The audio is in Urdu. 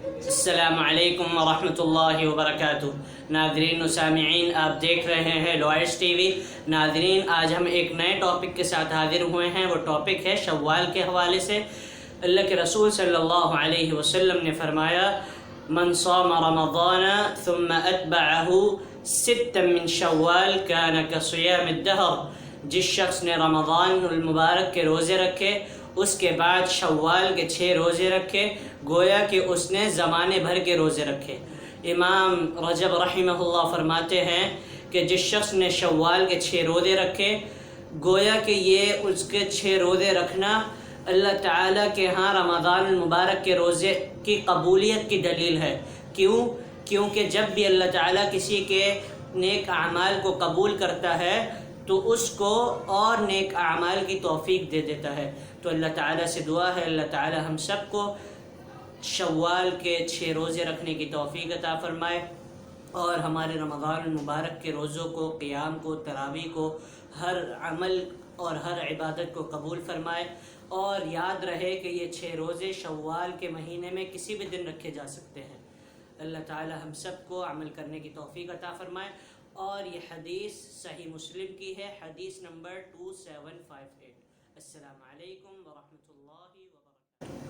السلام علیکم ورحمۃ اللہ وبرکاتہ۔ ناظرین و سامعین، آپ دیکھ رہے ہیں لوائس ٹی وی۔ ناظرین، آج ہم ایک نئے ٹاپک کے ساتھ حاضر ہوئے ہیں۔ وہ ٹاپک ہے شوال کے حوالے سے۔ اللہ کے رسول صلی اللہ علیہ وسلم نے فرمایا، من صام رمضان ثم اتبعہ ستا من شوال کان کصیام الدہر۔ جس شخص نے رمضان المبارک کے روزے رکھے، اس کے بعد شوال کے 6 روزے رکھے، گویا کہ اس نے زمانے بھر کے روزے رکھے۔ امام رجب رحمہ اللہ فرماتے ہیں کہ جس شخص نے شوال کے 6 روزے رکھے، گویا کہ یہ اس کے 6 روزے رکھنا اللہ تعالیٰ کے ہاں رمضان المبارک کے روزے کی قبولیت کی دلیل ہے۔ کیونکہ جب بھی اللہ تعالیٰ کسی کے نیک اعمال کو قبول کرتا ہے تو اس کو اور نیک اعمال کی توفیق دے دیتا ہے۔ تو اللہ تعالیٰ سے دعا ہے، اللہ تعالیٰ ہم سب کو شوال کے 6 روزے رکھنے کی توفیق عطا فرمائے، اور ہمارے رمضان المبارک کے روزوں کو، قیام کو، تراویح کو، ہر عمل اور ہر عبادت کو قبول فرمائے۔ اور یاد رہے کہ یہ 6 روزے شوال کے مہینے میں کسی بھی دن رکھے جا سکتے ہیں۔ اللہ تعالیٰ ہم سب کو عمل کرنے کی توفیق عطا فرمائے۔ اور یہ حدیث صحیح مسلم کی ہے، حدیث نمبر 2758۔ السلام علیکم ورحمۃ اللہ وبرکاتہ۔